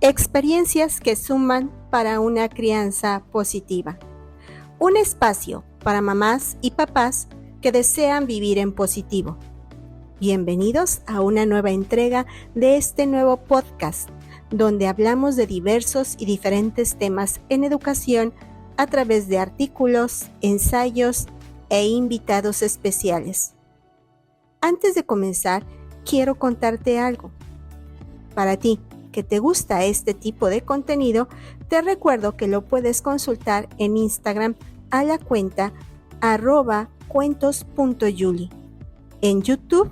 Experiencias que suman para una crianza positiva. Un espacio para mamás y papás que desean vivir en positivo. Bienvenidos a una nueva entrega de este nuevo podcast, donde hablamos de diversos y diferentes temas en educación a través de artículos, ensayos e invitados especiales. Antes de comenzar, quiero contarte algo. Para ti, que te gusta este tipo de contenido, te recuerdo que lo puedes consultar en Instagram a la cuenta @cuentos.yuli, en YouTube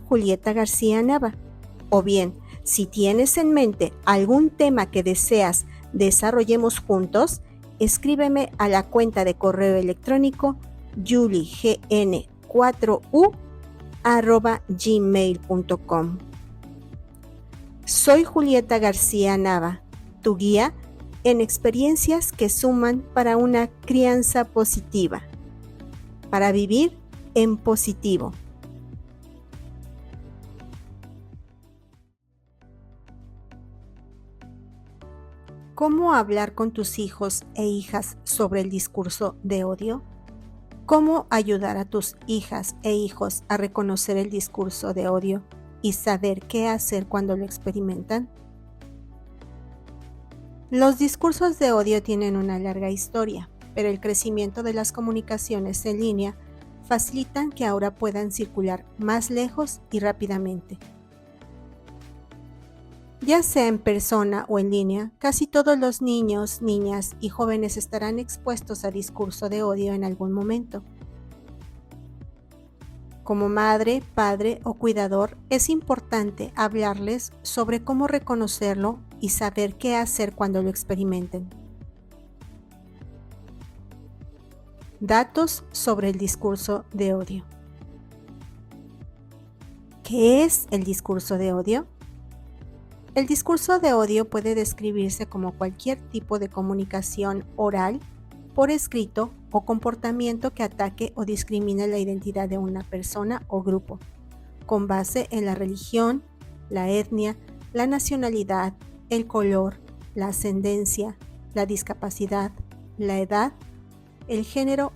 @Julieta García Nava, o bien, si tienes en mente algún tema que deseas desarrollemos juntos, escríbeme a la cuenta de correo electrónico julign4u@gmail.com. Soy Julieta García Nava, tu guía en experiencias que suman para una crianza positiva, para vivir en positivo. ¿Cómo hablar con tus hijos e hijas sobre el discurso de odio? ¿Cómo ayudar a tus hijas e hijos a reconocer el discurso de odio y saber qué hacer cuando lo experimentan? Los discursos de odio tienen una larga historia, pero el crecimiento de las comunicaciones en línea facilitan que ahora puedan circular más lejos y rápidamente. Ya sea en persona o en línea, casi todos los niños, niñas y jóvenes estarán expuestos a discurso de odio en algún momento. Como madre, padre o cuidador, es importante hablarles sobre cómo reconocerlo y saber qué hacer cuando lo experimenten. Datos sobre el discurso de odio. ¿Qué es el discurso de odio? El discurso de odio puede describirse como cualquier tipo de comunicación oral, por escrito o comportamiento que ataque o discrimine la identidad de una persona o grupo, con base en la religión, la etnia, la nacionalidad, el color, la ascendencia, la discapacidad, la edad, el género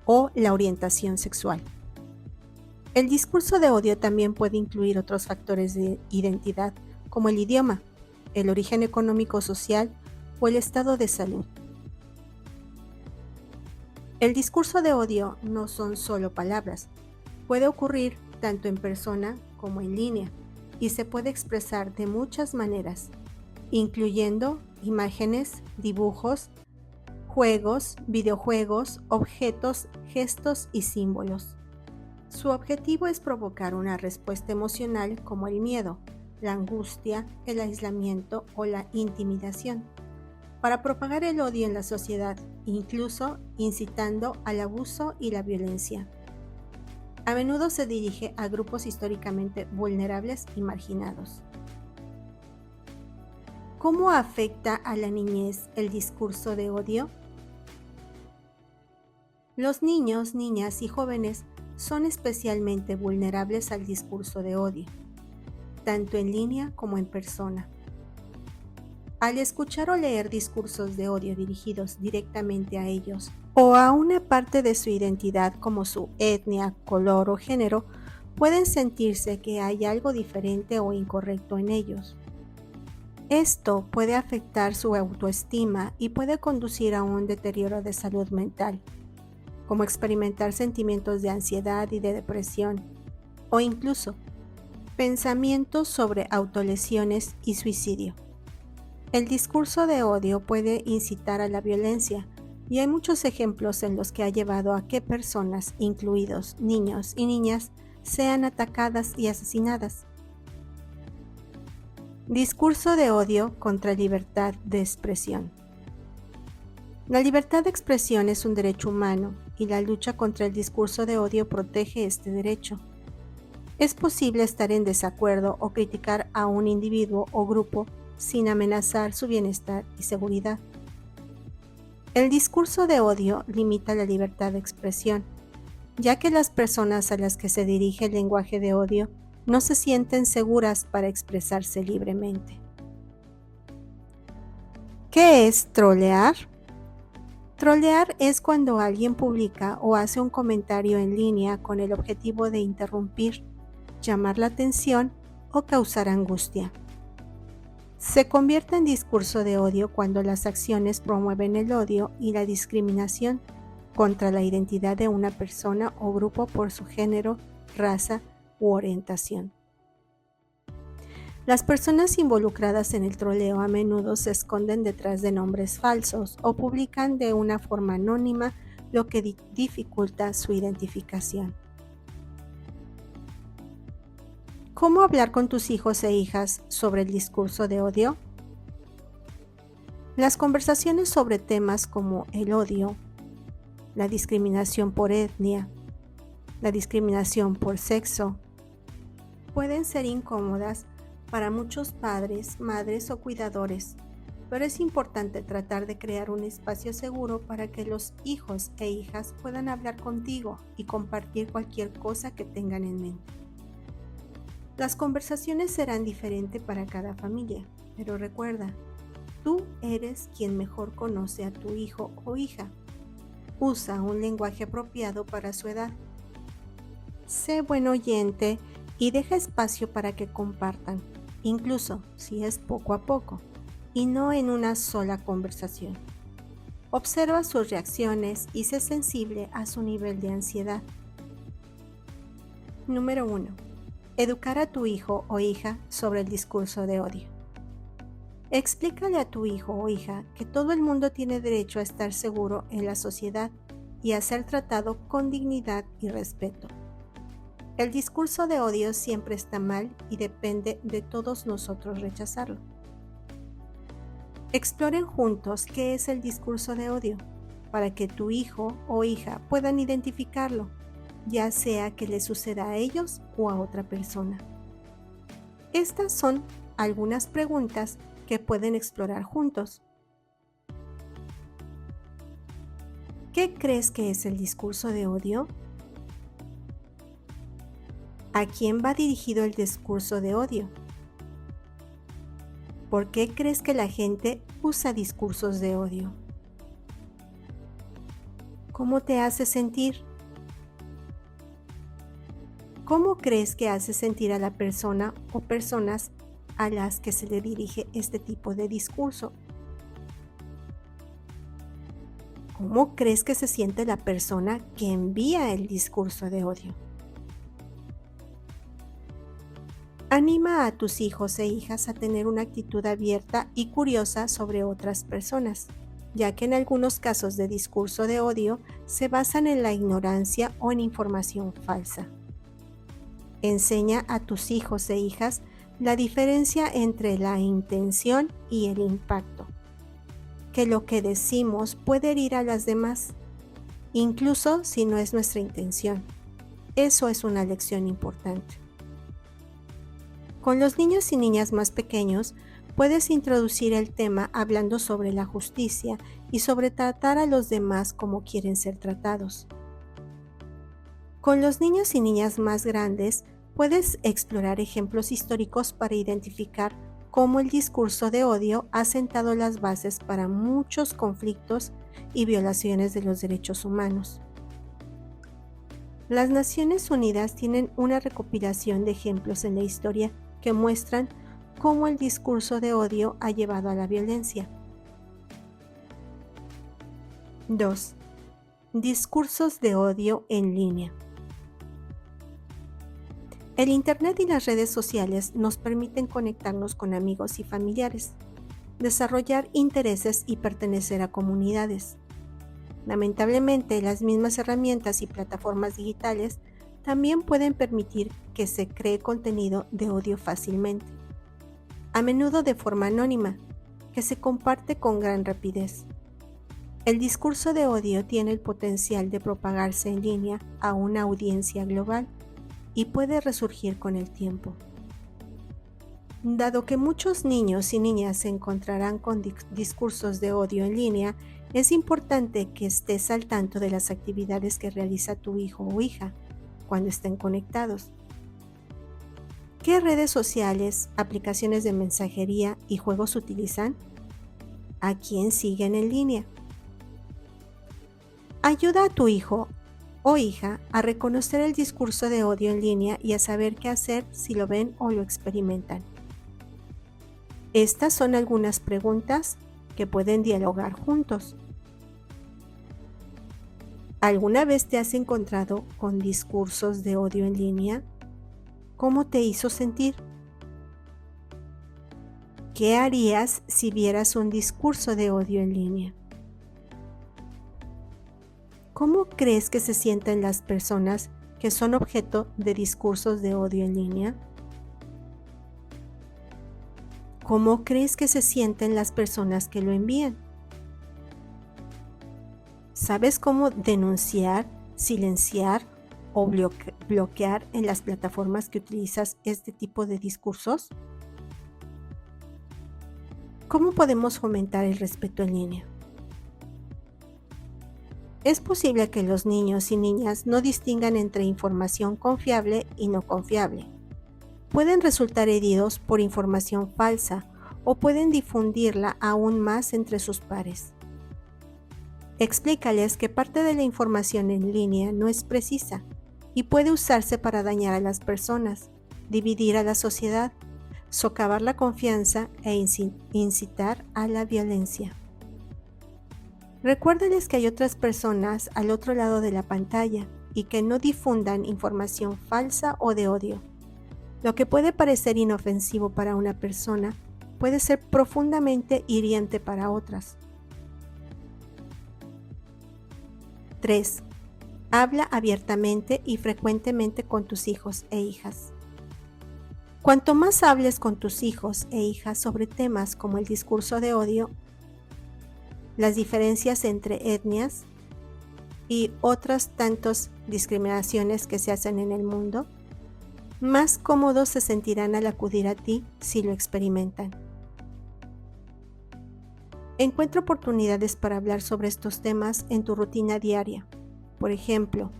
o la orientación sexual. El discurso de odio también puede incluir otros factores de identidad, como el idioma, el origen económico-social o el estado de salud. El discurso de odio no son solo palabras, puede ocurrir tanto en persona como en línea y se puede expresar de muchas maneras, incluyendo imágenes, dibujos, juegos, videojuegos, objetos, gestos y símbolos. Su objetivo es provocar una respuesta emocional como el miedo, la angustia, el aislamiento o la intimidación, para propagar el odio en la sociedad, incluso incitando al abuso y la violencia. A menudo se dirige a grupos históricamente vulnerables y marginados. ¿Cómo afecta a la niñez el discurso de odio? Los niños, niñas y jóvenes son especialmente vulnerables al discurso de odio, tanto en línea como en persona. Al escuchar o leer discursos de odio dirigidos directamente a ellos o a una parte de su identidad como su etnia, color o género, pueden sentirse que hay algo diferente o incorrecto en ellos. Esto puede afectar su autoestima y puede conducir a un deterioro de salud mental, como experimentar sentimientos de ansiedad y de depresión, o incluso pensamientos sobre autolesiones y suicidio. El discurso de odio puede incitar a la violencia, y hay muchos ejemplos en los que ha llevado a que personas, incluidos niños y niñas, sean atacadas y asesinadas. Discurso de odio contra libertad de expresión. La libertad de expresión es un derecho humano y la lucha contra el discurso de odio protege este derecho. Es posible estar en desacuerdo o criticar a un individuo o grupo sin amenazar su bienestar y seguridad. El discurso de odio limita la libertad de expresión, ya que las personas a las que se dirige el lenguaje de odio no se sienten seguras para expresarse libremente. ¿Qué es trolear? Trolear es cuando alguien publica o hace un comentario en línea con el objetivo de interrumpir, llamar la atención o causar angustia. Se convierte en discurso de odio cuando las acciones promueven el odio y la discriminación contra la identidad de una persona o grupo por su género, raza u orientación. Las personas involucradas en el troleo a menudo se esconden detrás de nombres falsos o publican de una forma anónima, lo que dificulta su identificación. ¿Cómo hablar con tus hijos e hijas sobre el discurso de odio? Las conversaciones sobre temas como el odio, la discriminación por etnia, la discriminación por sexo, pueden ser incómodas para muchos padres, madres o cuidadores, pero es importante tratar de crear un espacio seguro para que los hijos e hijas puedan hablar contigo y compartir cualquier cosa que tengan en mente. Las conversaciones serán diferentes para cada familia, pero recuerda, tú eres quien mejor conoce a tu hijo o hija. Usa un lenguaje apropiado para su edad. Sé buen oyente y deja espacio para que compartan, incluso si es poco a poco, y no en una sola conversación. Observa sus reacciones y sé sensible a su nivel de ansiedad. Número 1. Educar a tu hijo o hija sobre el discurso de odio. Explícale a tu hijo o hija que todo el mundo tiene derecho a estar seguro en la sociedad y a ser tratado con dignidad y respeto. El discurso de odio siempre está mal y depende de todos nosotros rechazarlo. Exploren juntos qué es el discurso de odio, para que tu hijo o hija puedan identificarlo, ya sea que le suceda a ellos o a otra persona. Estas son algunas preguntas que pueden explorar juntos. ¿Qué crees que es el discurso de odio? ¿A quién va dirigido el discurso de odio? ¿Por qué crees que la gente usa discursos de odio? ¿Cómo te hace sentir? ¿Cómo crees que hace sentir a la persona o personas a las que se le dirige este tipo de discurso? ¿Cómo crees que se siente la persona que envía el discurso de odio? Anima a tus hijos e hijas a tener una actitud abierta y curiosa sobre otras personas, ya que en algunos casos de discurso de odio se basan en la ignorancia o en información falsa. Enseña a tus hijos e hijas la diferencia entre la intención y el impacto, que lo que decimos puede herir a las demás, incluso si no es nuestra intención. Eso es una lección importante. Con los niños y niñas más pequeños, puedes introducir el tema hablando sobre la justicia y sobre tratar a los demás como quieren ser tratados. Con los niños y niñas más grandes, puedes explorar ejemplos históricos para identificar cómo el discurso de odio ha sentado las bases para muchos conflictos y violaciones de los derechos humanos. Las Naciones Unidas tienen una recopilación de ejemplos en la historia que muestran cómo el discurso de odio ha llevado a la violencia. 2. Discursos de odio en línea. El Internet y las redes sociales nos permiten conectarnos con amigos y familiares, desarrollar intereses y pertenecer a comunidades. Lamentablemente, las mismas herramientas y plataformas digitales también pueden permitir que se cree contenido de odio fácilmente, a menudo de forma anónima, que se comparte con gran rapidez. El discurso de odio tiene el potencial de propagarse en línea a una audiencia global y puede resurgir con el tiempo. Dado que muchos niños y niñas se encontrarán con discursos de odio en línea, es importante que estés al tanto de las actividades que realiza tu hijo o hija cuando estén conectados. ¿Qué redes sociales, aplicaciones de mensajería y juegos utilizan? a quién siguen en línea. Ayuda a tu hijo o hija a reconocer el discurso de odio en línea y a saber qué hacer si lo ven o lo experimentan. Estas son algunas preguntas que pueden dialogar juntos. ¿Alguna vez te has encontrado con discursos de odio en línea? ¿Cómo te hizo sentir? ¿Qué harías si vieras un discurso de odio en línea? ¿Cómo crees que se sienten las personas que son objeto de discursos de odio en línea? ¿Cómo crees que se sienten las personas que lo envían? ¿Sabes cómo denunciar, silenciar o bloquear en las plataformas que utilizas este tipo de discursos? ¿Cómo podemos fomentar el respeto en línea? Es posible que los niños y niñas no distingan entre información confiable y no confiable. Pueden resultar heridos por información falsa o pueden difundirla aún más entre sus pares. Explícales que parte de la información en línea no es precisa y puede usarse para dañar a las personas, dividir a la sociedad, socavar la confianza e incitar a la violencia. Recuérdales que hay otras personas al otro lado de la pantalla y que no difundan información falsa o de odio. Lo que puede parecer inofensivo para una persona puede ser profundamente hiriente para otras. 3. Habla abiertamente y frecuentemente con tus hijos e hijas. Cuanto más hables con tus hijos e hijas sobre temas como el discurso de odio, las diferencias entre etnias y otras tantas discriminaciones que se hacen en el mundo, más cómodos se sentirán al acudir a ti si lo experimentan. Encuentra oportunidades para hablar sobre estos temas en tu rutina diaria. Por ejemplo,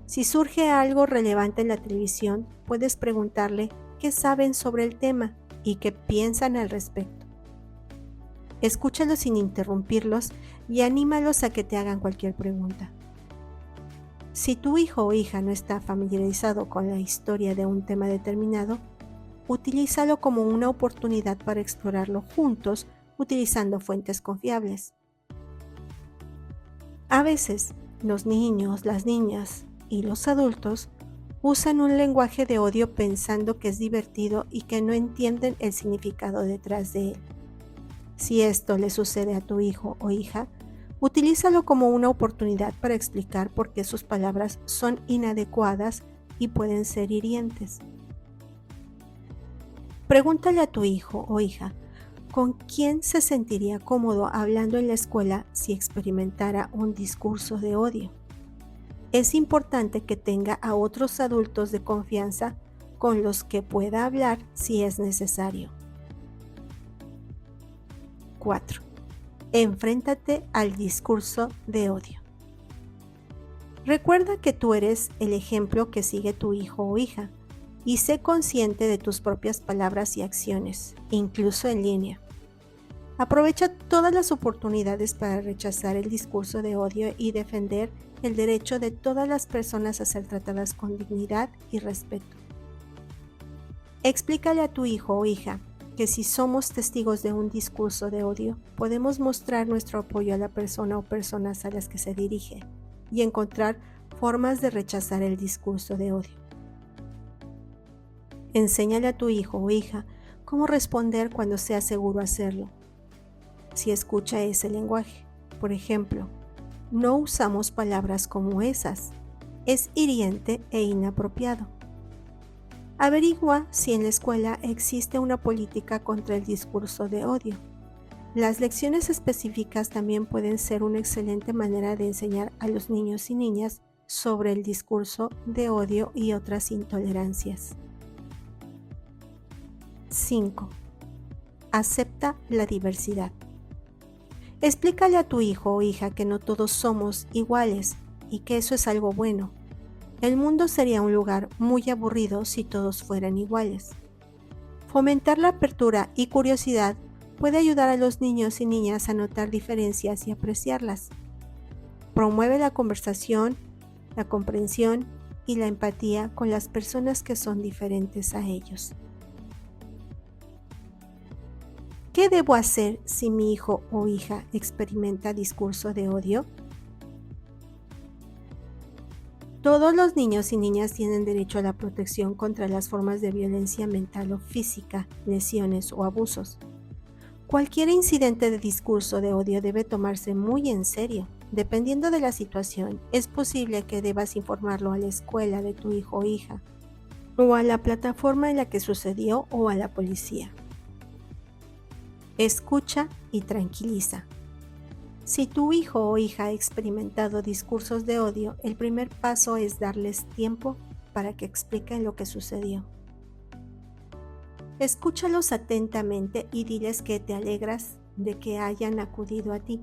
si surge algo relevante en la televisión, puedes preguntarle qué saben sobre el tema y qué piensan al respecto. Escúchalos sin interrumpirlos y anímalos a que te hagan cualquier pregunta. Si tu hijo o hija no está familiarizado con la historia de un tema determinado, utilízalo como una oportunidad para explorarlo juntos utilizando fuentes confiables. A veces, los niños, las niñas y los adultos usan un lenguaje de odio pensando que es divertido y que no entienden el significado detrás de él. Si esto le sucede a tu hijo o hija, utilízalo como una oportunidad para explicar por qué sus palabras son inadecuadas y pueden ser hirientes. Pregúntale a tu hijo o hija con quién se sentiría cómodo hablando en la escuela si experimentara un discurso de odio. Es importante que tenga a otros adultos de confianza con los que pueda hablar si es necesario. 4. Enfréntate al discurso de odio. Recuerda que tú eres el ejemplo que sigue tu hijo o hija y sé consciente de tus propias palabras y acciones, incluso en línea. Aprovecha todas las oportunidades para rechazar el discurso de odio y defender el derecho de todas las personas a ser tratadas con dignidad y respeto. Explícale a tu hijo o hija que si somos testigos de un discurso de odio, podemos mostrar nuestro apoyo a la persona o personas a las que se dirige y encontrar formas de rechazar el discurso de odio. Enséñale a tu hijo o hija cómo responder cuando sea seguro hacerlo. Si escucha ese lenguaje, por ejemplo, no usamos palabras como esas, es hiriente e inapropiado. Averigua si en la escuela existe una política contra el discurso de odio. Las lecciones específicas también pueden ser una excelente manera de enseñar a los niños y niñas sobre el discurso de odio y otras intolerancias. 5. Acepta la diversidad. Explícale a tu hijo o hija que no todos somos iguales y que eso es algo bueno. El mundo sería un lugar muy aburrido si todos fueran iguales. Fomentar la apertura y curiosidad puede ayudar a los niños y niñas a notar diferencias y apreciarlas. Promueve la conversación, la comprensión y la empatía con las personas que son diferentes a ellos. ¿Qué debo hacer si mi hijo o hija experimenta discurso de odio? Todos los niños y niñas tienen derecho a la protección contra las formas de violencia mental o física, lesiones o abusos. Cualquier incidente de discurso de odio debe tomarse muy en serio. Dependiendo de la situación, es posible que debas informarlo a la escuela de tu hijo o hija, o a la plataforma en la que sucedió o a la policía. Escucha y tranquiliza. Si tu hijo o hija ha experimentado discursos de odio, el primer paso es darles tiempo para que expliquen lo que sucedió. Escúchalos atentamente y diles que te alegras de que hayan acudido a ti.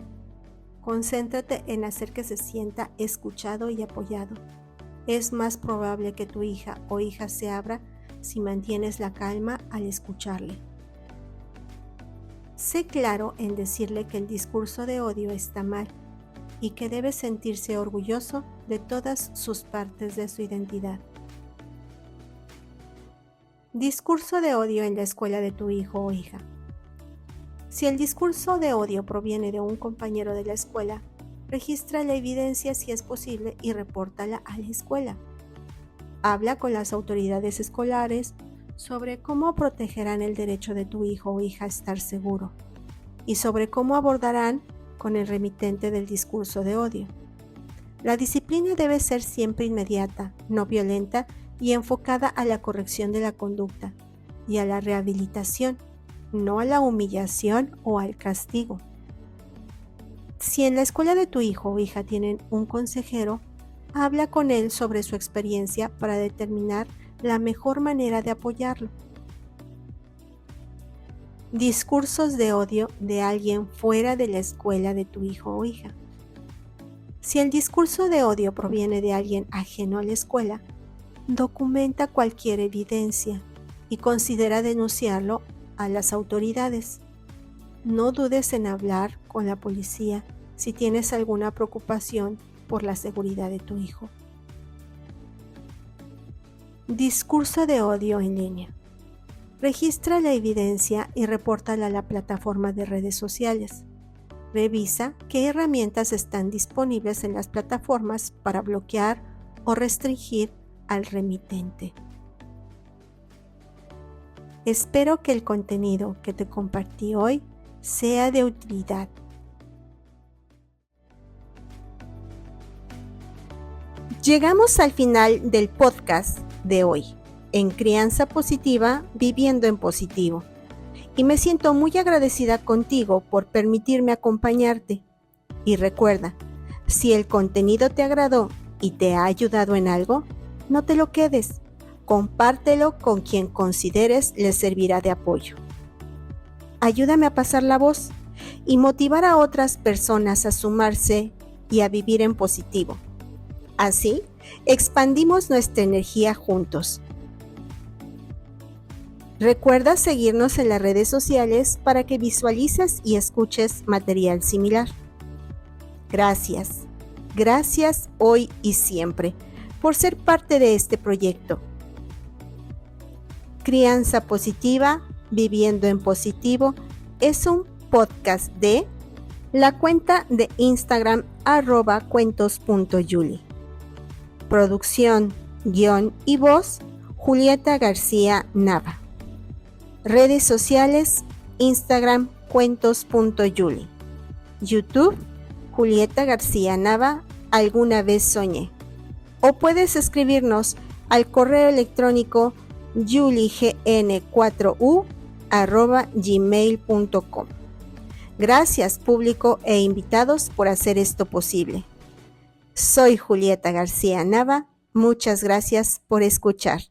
Concéntrate en hacer que se sienta escuchado y apoyado. Es más probable que tu hija o hija se abra si mantienes la calma al escucharle. Sé claro en decirle que el discurso de odio está mal y que debe sentirse orgulloso de todas sus partes de su identidad. Discurso de odio en la escuela de tu hijo o hija. Si el discurso de odio proviene de un compañero de la escuela, registra la evidencia si es posible y repórtala a la escuela. Habla con las autoridades escolares sobre cómo protegerán el derecho de tu hijo o hija a estar seguro y sobre cómo abordarán con el remitente del discurso de odio. La disciplina debe ser siempre inmediata, no violenta y enfocada a la corrección de la conducta y a la rehabilitación, no a la humillación o al castigo. Si en la escuela de tu hijo o hija tienen un consejero, habla con él sobre su experiencia para determinar la mejor manera de apoyarlo. Discursos de odio de alguien fuera de la escuela de tu hijo o hija. Si el discurso de odio proviene de alguien ajeno a la escuela, documenta cualquier evidencia y considera denunciarlo a las autoridades. No dudes en hablar con la policía si tienes alguna preocupación por la seguridad de tu hijo. Discurso de odio en línea. Registra la evidencia y repórtala a la plataforma de redes sociales. Revisa qué herramientas están disponibles en las plataformas para bloquear o restringir al remitente. Espero que el contenido que te compartí hoy sea de utilidad. Llegamos al final del podcast de hoy, en Crianza Positiva, Viviendo en Positivo. Y me siento muy agradecida contigo por permitirme acompañarte. Y recuerda, si el contenido te agradó y te ha ayudado en algo, no te lo quedes. Compártelo con quien consideres le servirá de apoyo. Ayúdame a pasar la voz y motivar a otras personas a sumarse y a vivir en positivo. Así, expandimos nuestra energía juntos. Recuerda seguirnos en las redes sociales para que visualices y escuches material similar. Gracias hoy y siempre por ser parte de este proyecto. Crianza Positiva, Viviendo en Positivo es un podcast de la cuenta de Instagram @cuentos.yuli. Producción, guión y voz, Julieta García Nava. Redes sociales, Instagram, cuentos.yuli. YouTube, Julieta García Nava, alguna vez soñé. O puedes escribirnos al correo electrónico julign4u@gmail.com. Gracias, público e invitados, por hacer esto posible. Soy Julieta García Nava. Muchas gracias por escuchar.